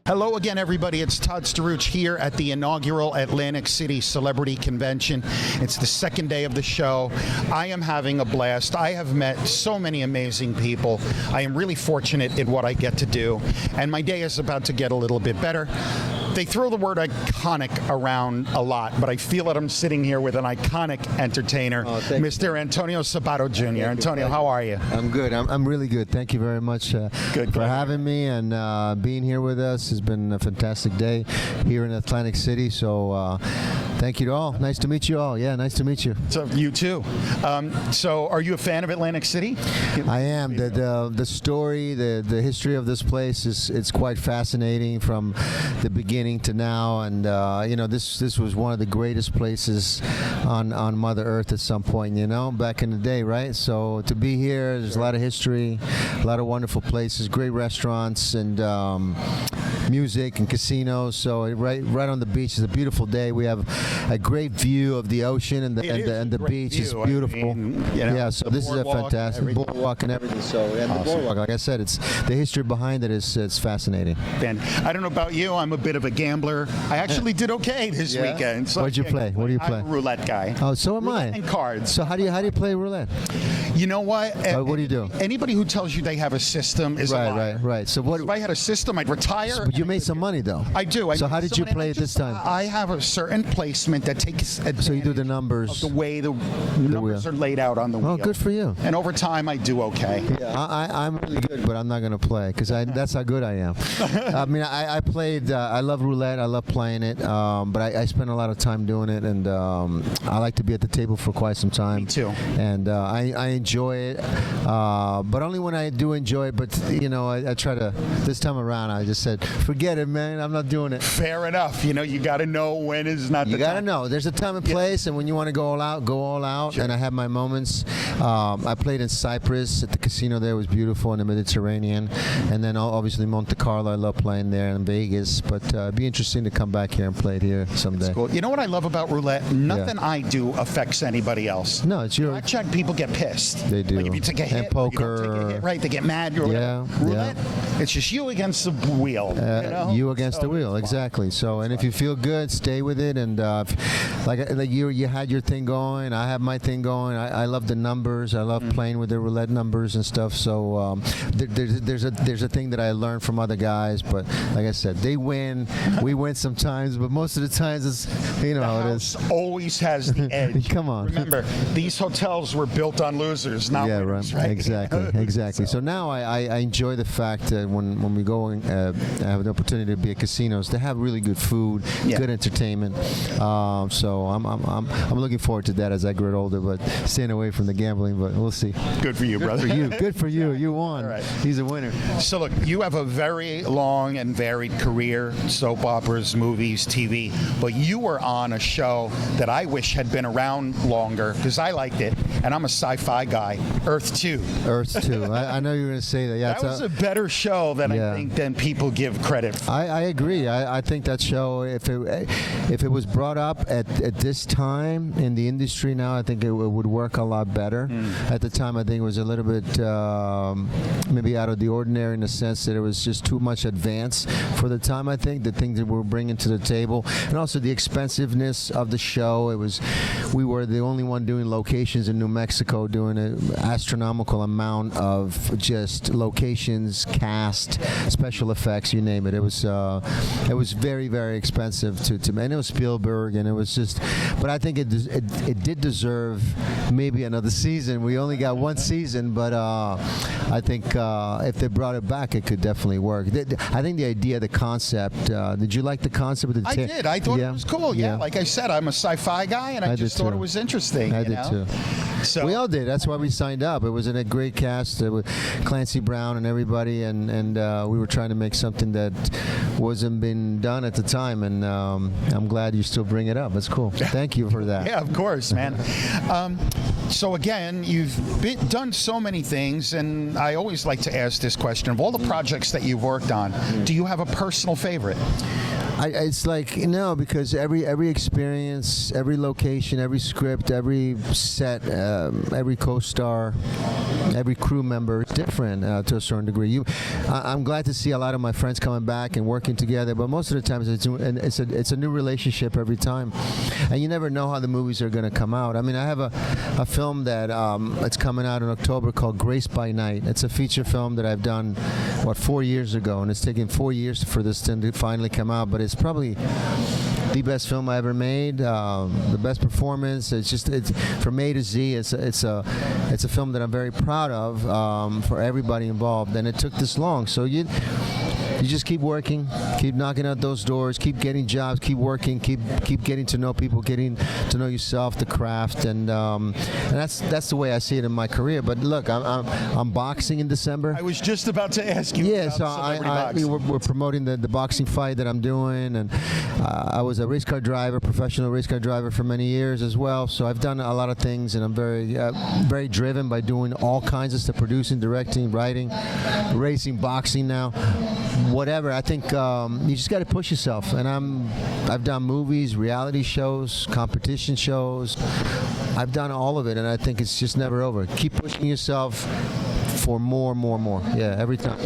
Hello again, everybody. It's Todd Staruch here at the inaugural Atlantic City Celebrity Convention. It's the second day of the show. I am having a blast. I have met so many amazing people. I am really fortunate in what I get to do, and my day is about to get a little bit better. They throw the word iconic around a lot, but I feel that I'm sitting here with an iconic entertainer, Mr. Antonio Sabato Jr. Antonio, how are you? I'm good. I'm really good. Thank you very much for having me and being here with us. It's been a fantastic day here in Atlantic City, so thank you to all. Nice to meet you all. Yeah, nice to meet you. So you too. So are you a fan of Atlantic City? I am. The story, the history of this place it's quite fascinating from the beginning to now, and you know, this was one of the greatest places on Mother Earth at some point, you know, back in the day, right? So to be here, there's a lot of history, a lot of wonderful places, great restaurants, and music and casinos. So right on the beach. It's a beautiful day. We have a great view of the ocean, and the beach is beautiful. I mean, you know, yeah, so this is a fantastic boardwalk and everything. So and the boardwalk, like I said, it's the history behind it is fascinating. And I don't know about you, I'm a bit of a gambler. I actually did okay this weekend. So what'd you play? What do you play? I'm a roulette guy. Oh, so am I. And cards. So how do you play roulette? You know what? What do you do? Anybody who tells you they have a system is a liar. Right. So what? If I had a system, I'd retire. But you made some money though. I do. So how did you play it this time? I have a certain placement that takes advantage. So you do the numbers. Of the way the numbers are laid out on the wheel. Oh, good for you. And over time, I do okay. Yeah, I'm really good, but I'm not going to play because that's how good I am. I mean, I played. I love roulette. I love playing it. But I spend a lot of time doing it, and I like to be at the table for quite some time. Me too. And I enjoy it, but only when I do enjoy it. But you know, I try to. This time around, I just said, forget it, man. I'm not doing it. Fair enough. You know, you got to know when is not the time. You got to know. There's a time and place, and when you want to go all out, go all out. Sure. And I have my moments. I played in Cyprus at the casino there. It was beautiful in the Mediterranean. And then obviously Monte Carlo. I love playing there, in Vegas. But it'd be interesting to come back here and play it here someday. That's cool. You know what I love about roulette? Nothing I do affects anybody else. No, it's your. Blackjack people get pissed. They do. Like if you take a hit, and poker. You don't take a hit, right? They get mad. Roulette, it's just you against the wheel. You know? You against the wheel, exactly. So, and if you feel good, stay with it. And like you had your thing going, I have my thing going. I love the numbers. I love playing with the roulette numbers and stuff. So there's a thing that I learned from other guys. But like I said, they win. We win sometimes, but most of the times it's how it is. Always has the edge. Come on. Remember, these hotels were built on losers, not winners, right? Exactly. So now I enjoy the fact that when we go and have the opportunity to be at casinos, they have really good food, good entertainment. So I'm looking forward to that as I grow older, but staying away from the gambling. But we'll see. Good for you, brother. Good for you. You won. All right. He's a winner. So look, you have a very long and varied career: soap operas, movies, TV. But you were on a show that I wish had been around longer because I liked it, and I'm a sci-fi guy. Earth 2. Earth 2. I know you were going to say that. Yeah, that was a better show than I think than people give credit for. I agree. I think that show, if it was brought up at this time in the industry now, I think it would work a lot better. At the time, I think it was a little bit maybe out of the ordinary in the sense that it was just too much advance for the time. I think the things that we're bringing to the table, and also the expensiveness of the show. We were the only one doing locations in New Mexico, doing an astronomical amount of just locations, cast, special effects, you name it. It was very, very expensive to and it was Spielberg, and it was just. But I think it did deserve maybe another season. We only got one season, but I think if they brought it back, it could definitely work. I think the idea, the concept. Did you like the concept of the? I did. I thought it was cool. Yeah, like I said, I'm a sci-fi guy, and I just thought it was interesting. I did too. So we all did. That's why we signed up. It was a great cast with Clancy Brown and everybody, and we were trying to make something that wasn't been done at the time, and I'm glad you still bring it up. That's cool. Thank you for that. Yeah, of course, man. So again, you've done so many things, and I always like to ask this question: of all the projects that you've worked on, do you have a personal favorite? It's like no, because every experience, every location, every script, every set, every co-star, every crew member is different to a certain degree. I'm glad to see a lot of my friends coming back and working together, but most of the times it's a new relationship every time, and you never know how the movies are going to come out. I mean, I have a film that it's coming out in October called Grace by Night. It's a feature film that I've done 4 years ago, and it's taken 4 years for this thing to finally come out, but it's probably the best film I ever made, the best performance. It's from A to Z. It's a film that I'm very proud of for everybody involved, and it took this long. So you just keep working, keep knocking out those doors, keep getting jobs, keep working, keep getting to know people, getting to know yourself, the craft, and that's the way I see it in my career. But look, I'm boxing in December. I was just about to ask you. Yeah, about so we're promoting the boxing fight that I'm doing, and I was a race car driver, professional race car driver for many years as well. So I've done a lot of things, and I'm very driven by doing all kinds of stuff: producing, directing, writing, racing, boxing now. Whatever. I think you just got to push yourself, and I've done movies, reality shows, competition shows. I've done all of it, and I think it's just never over. Keep pushing yourself for more. Yeah, every time.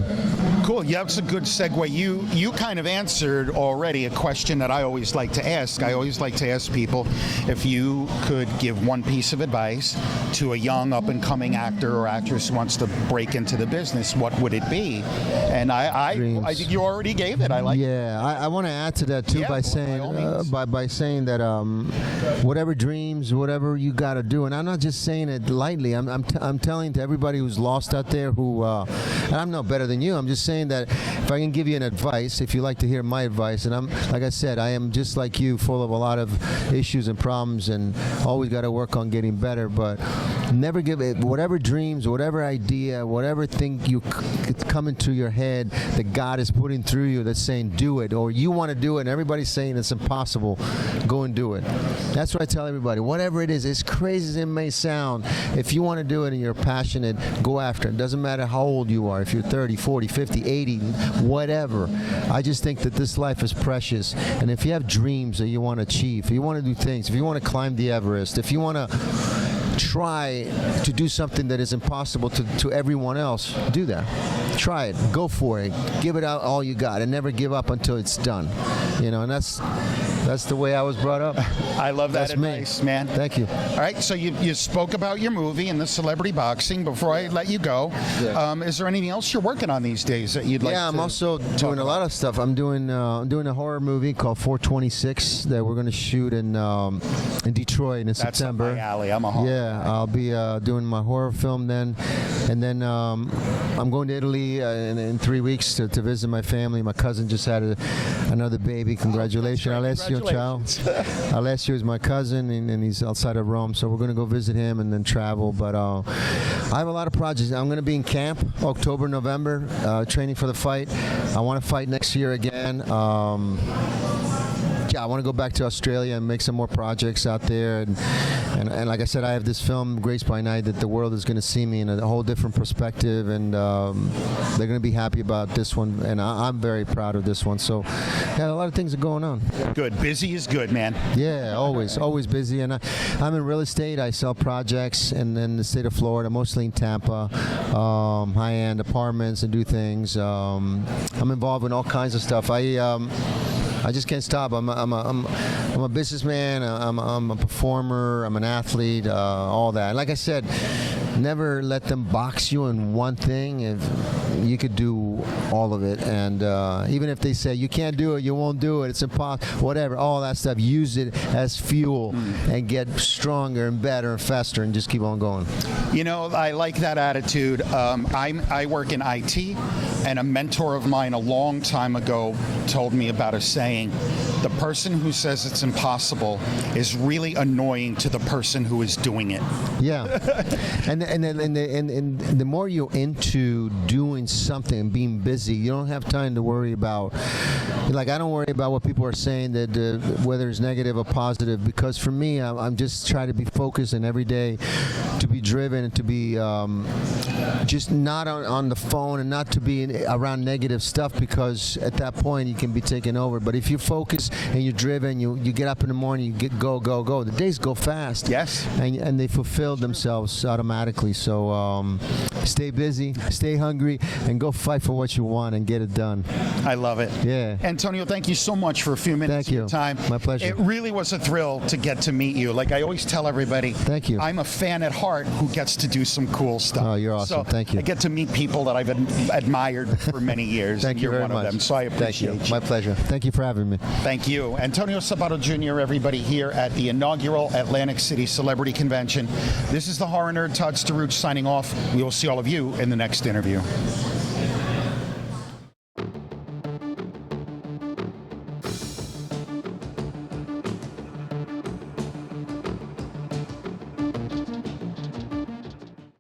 Cool. Yeah, that's a good segue. You kind of answered already a question that I always like to ask. I always like to ask people if you could give one piece of advice to a young up-and-coming actor or actress who wants to break into the business, what would it be? And I think you already gave it. I like. Yeah, I want to add to that too by saying by saying that whatever dreams, whatever you got to do, and I'm not just saying it lightly. I'm telling to everybody who's lost out there who, and I'm no better than you. I'm just saying that if I can give you an advice, if you like to hear my advice, and like I said, I am just like you, full of a lot of issues and problems, and always got to work on getting better. But never give it. Whatever dreams, whatever idea, whatever thing it's coming to your head that God is putting through you, that's saying do it, or you want to do it, and everybody's saying it's impossible, go and do it. That's what I tell everybody. Whatever it is, as crazy as it may sound, if you want to do it and you're passionate, go after it. It doesn't matter how old you are, if you're 30, 40, 50, 80, whatever. I just think that this life is precious, and if you have dreams that you want to achieve, if you want to do things, if you want to climb the Everest, if you want to try to do something that is impossible to everyone else, do that. Try it. Go for it. Give it out all you got, and never give up until it's done. And that's the way I was brought up. I love that That's advice, me. man. Thank you. All right, so you spoke about your movie and the celebrity boxing. Before I let you go, is there anything else you're working on these days that you'd like to I'm also doing a lot of stuff. I'm doing a horror movie called 426 that we're going to shoot in Detroit in September. That's up my alley. I'm a horror. Yeah, I'll be doing my horror film then, and then I'm going to Italy in 3 weeks to visit my family. My cousin just had another baby. Congratulations, Alessio. Ciao. Alessio is my cousin, and he's outside of Rome, so we're going to go visit him and then travel. But I have a lot of projects. I'm going to be in camp October, November, training for the fight. I want to fight next year again. I want to go back to Australia and make some more projects out there, and like I said, I have this film Grace by Night that the world is going to see me in a whole different perspective, and they're going to be happy about this one, and I'm very proud of this one. So a lot of things are going on. Good. Busy is good, man. Yeah, always busy, and I'm in real estate. I sell projects in the state of Florida, mostly in Tampa, high-end apartments, and do things. I'm involved in all kinds of stuff. I just can't stop. I'm a businessman. I'm a performer. I'm an athlete. All that. And like I said, never let them box you in one thing. If you could do all of it, and even if they say you can't do it, you won't do it. It's impossible. Whatever. All that stuff. Use it as fuel and get stronger and better and faster, and just keep on going. I like that attitude. I work in IT, and a mentor of mine a long time ago told me about a saying: the person who says it's impossible is really annoying to the person who is doing it. Yeah, and the more you're into doing something and being busy, you don't have time to worry about. Like, I don't worry about what people are saying, that whether it's negative or positive, because for me, I'm just trying to be focused, and every day to be driven and to be just not on the phone, and not to be around negative stuff, because at that point you can be taken over. But if you focus and you're driven, you get up in the morning, you go. The days go fast. Yes. And they fulfill themselves automatically. So stay busy, stay hungry, and go fight for what you want and get it done. I love it. Yeah. Antonio, thank you so much for a few minutes of your time. My pleasure. It really was a thrill to get to meet you. Like I always tell everybody, thank you. I'm a fan at heart who gets to do some cool stuff. Oh, you're awesome. So thank you. I get to meet people that I've admired for many years. Thank you You're very one much. of them, so I appreciate you. My pleasure. Thank you for having me. Thank you. Antonio Sabato Jr., everybody, here at the inaugural Atlantic City Celebrity Convention. This is the horror nerd, Todd Staruch, signing off. We will see all of you in the next interview.